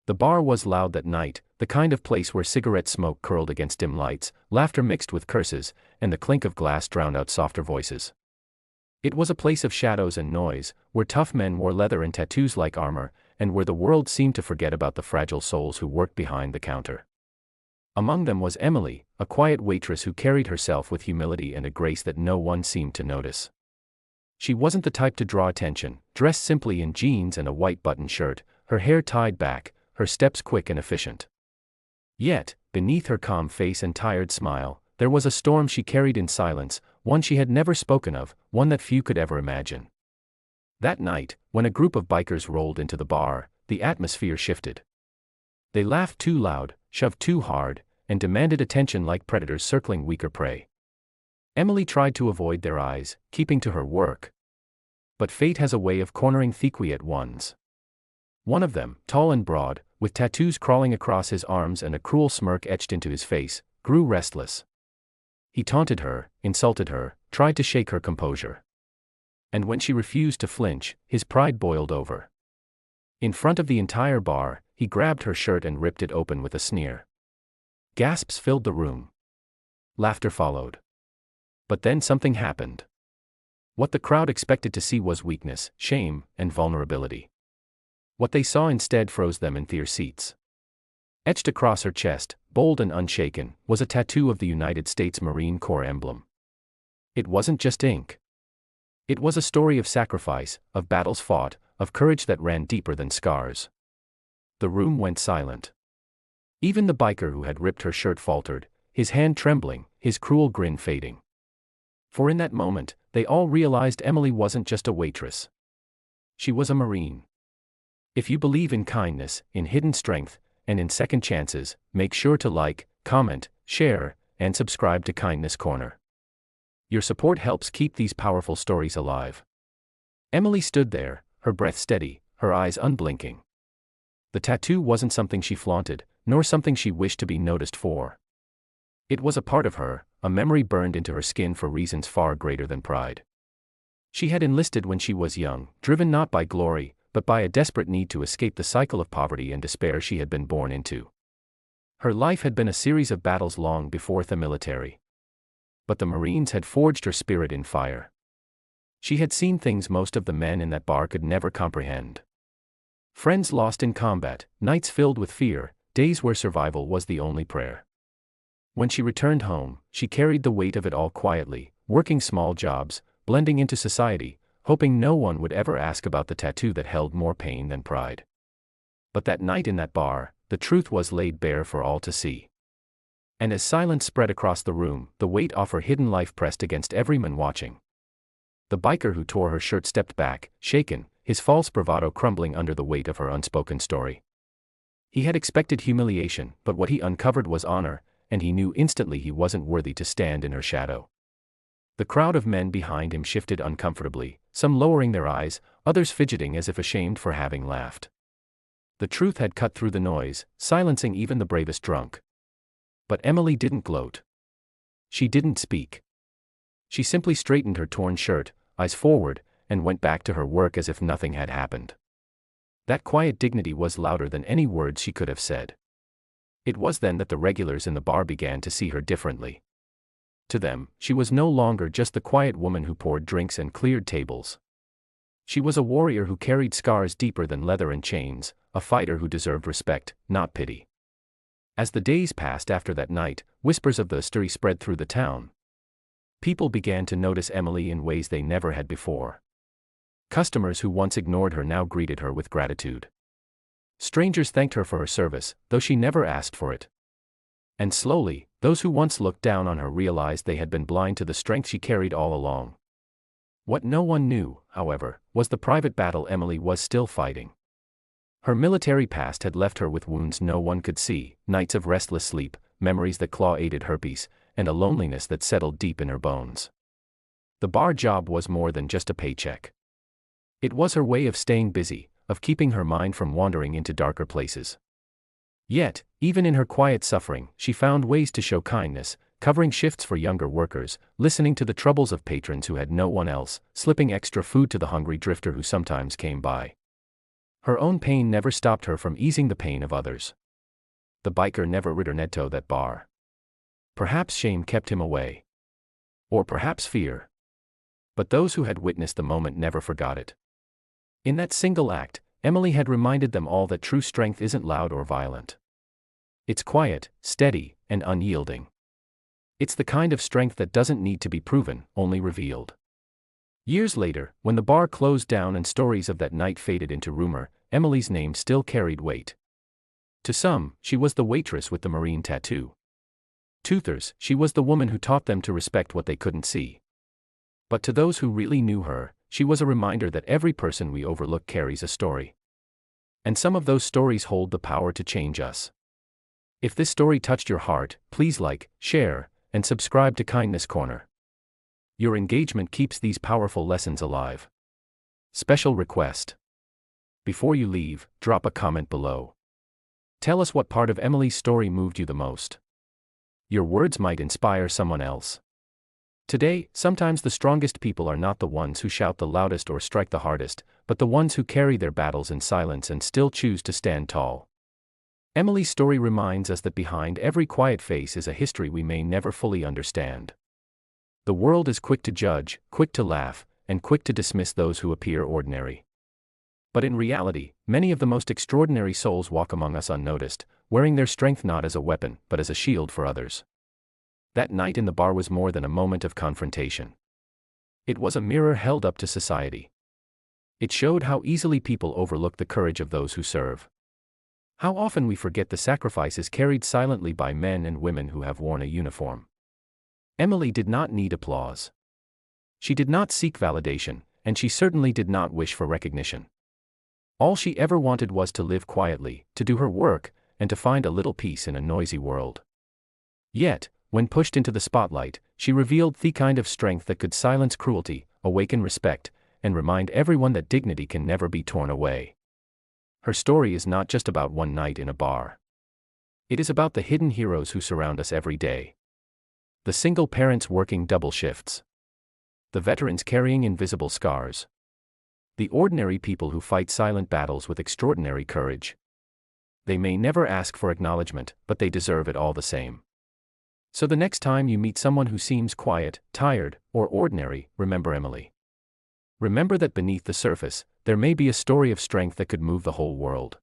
The bar was loud that night, the kind of place where cigarette smoke curled against dim lights, laughter mixed with curses, and the clink of glass drowned out softer voices. It was a place of shadows and noise, where tough men wore leather and tattoos like armor, and where the world seemed to forget about the fragile souls who worked behind the counter. Among them was Emily, a quiet waitress who carried herself with humility and a grace that no one seemed to notice. She wasn't the type to draw attention, dressed simply in jeans and a white button shirt, her hair tied back, her steps quick and efficient. Yet, beneath her calm face and tired smile, there was a storm she carried in silence, one she had never spoken of, one that few could ever imagine. That night, when a group of bikers rolled into the bar, the atmosphere shifted. They laughed too loud, shoved too hard, and demanded attention like predators circling weaker prey. Emily tried to avoid their eyes, keeping to her work. But fate has a way of cornering thick-witted ones. One of them, tall and broad, with tattoos crawling across his arms and a cruel smirk etched into his face, grew restless. He taunted her, insulted her, tried to shake her composure. And when she refused to flinch, his pride boiled over. In front of the entire bar, he grabbed her shirt and ripped it open with a sneer. Gasps filled the room. Laughter followed. But then something happened. What the crowd expected to see was weakness, shame, and vulnerability. What they saw instead froze them in their seats. Etched across her chest, bold and unshaken, was a tattoo of the United States Marine Corps emblem. It wasn't just ink. It was a story of sacrifice, of battles fought, of courage that ran deeper than scars. The room went silent. Even the biker who had ripped her shirt faltered, his hand trembling, his cruel grin fading. For in that moment, they all realized Emily wasn't just a waitress. She was a Marine. If you believe in kindness, in hidden strength, and in second chances, make sure to like, comment, share, and subscribe to Kindness Corner. Your support helps keep these powerful stories alive. Emily stood there, her breath steady, her eyes unblinking. The tattoo wasn't something she flaunted, nor something she wished to be noticed for. It was a part of her, a memory burned into her skin for reasons far greater than pride. She had enlisted when she was young, driven not by glory, but by a desperate need to escape the cycle of poverty and despair she had been born into. Her life had been a series of battles long before the military. But the Marines had forged her spirit in fire. She had seen things most of the men in that bar could never comprehend. Friends lost in combat, nights filled with fear, days where survival was the only prayer. When she returned home, she carried the weight of it all quietly, working small jobs, blending into society, hoping no one would ever ask about the tattoo that held more pain than pride. But that night in that bar, the truth was laid bare for all to see. And as silence spread across the room, the weight of her hidden life pressed against every man watching. The biker who tore her shirt stepped back, shaken, his false bravado crumbling under the weight of her unspoken story. He had expected humiliation, but what he uncovered was honor, and he knew instantly he wasn't worthy to stand in her shadow. The crowd of men behind him shifted uncomfortably, some lowering their eyes, others fidgeting as if ashamed for having laughed. The truth had cut through the noise, silencing even the bravest drunk. But Emily didn't gloat. She didn't speak. She simply straightened her torn shirt, eyes forward, and went back to her work as if nothing had happened. That quiet dignity was louder than any words she could have said. It was then that the regulars in the bar began to see her differently. To them, she was no longer just the quiet woman who poured drinks and cleared tables. She was a warrior who carried scars deeper than leather and chains, a fighter who deserved respect, not pity. As the days passed after that night, whispers of the story spread through the town. People began to notice Emily in ways they never had before. Customers who once ignored her now greeted her with gratitude. Strangers thanked her for her service, though she never asked for it. And slowly, those who once looked down on her realized they had been blind to the strength she carried all along. What no one knew, however, was the private battle Emily was still fighting. Her military past had left her with wounds no one could see, nights of restless sleep, memories that claw-aided herpes, and a loneliness that settled deep in her bones. The bar job was more than just a paycheck. It was her way of staying busy, of keeping her mind from wandering into darker places. Yet, even in her quiet suffering, she found ways to show kindness, covering shifts for younger workers, listening to the troubles of patrons who had no one else, slipping extra food to the hungry drifter who sometimes came by. Her own pain never stopped her from easing the pain of others. The biker never returned to that bar. Perhaps shame kept him away. Or perhaps fear. But those who had witnessed the moment never forgot it. In that single act, Emily had reminded them all that true strength isn't loud or violent. It's quiet, steady, and unyielding. It's the kind of strength that doesn't need to be proven, only revealed. Years later, when the bar closed down and stories of that night faded into rumor, Emily's name still carried weight. To some, she was the waitress with the marine tattoo. To others, she was the woman who taught them to respect what they couldn't see. But to those who really knew her, she was a reminder that every person we overlook carries a story. And some of those stories hold the power to change us. If this story touched your heart, please like, share, and subscribe to Kindness Corner. Your engagement keeps these powerful lessons alive. Special request. Before you leave, drop a comment below. Tell us what part of Emily's story moved you the most. Your words might inspire someone else. Today, sometimes the strongest people are not the ones who shout the loudest or strike the hardest, but the ones who carry their battles in silence and still choose to stand tall. Emily's story reminds us that behind every quiet face is a history we may never fully understand. The world is quick to judge, quick to laugh, and quick to dismiss those who appear ordinary. But in reality, many of the most extraordinary souls walk among us unnoticed, wearing their strength not as a weapon, but as a shield for others. That night in the bar was more than a moment of confrontation. It was a mirror held up to society. It showed how easily people overlook the courage of those who serve. How often we forget the sacrifices carried silently by men and women who have worn a uniform. Emily did not need applause. She did not seek validation, and she certainly did not wish for recognition. All she ever wanted was to live quietly, to do her work, and to find a little peace in a noisy world. Yet, when pushed into the spotlight, she revealed the kind of strength that could silence cruelty, awaken respect, and remind everyone that dignity can never be torn away. Her story is not just about one night in a bar. It is about the hidden heroes who surround us every day. The single parents working double shifts. The veterans carrying invisible scars. The ordinary people who fight silent battles with extraordinary courage. They may never ask for acknowledgement, but they deserve it all the same. So the next time you meet someone who seems quiet, tired, or ordinary, remember Emily. Remember that beneath the surface, there may be a story of strength that could move the whole world.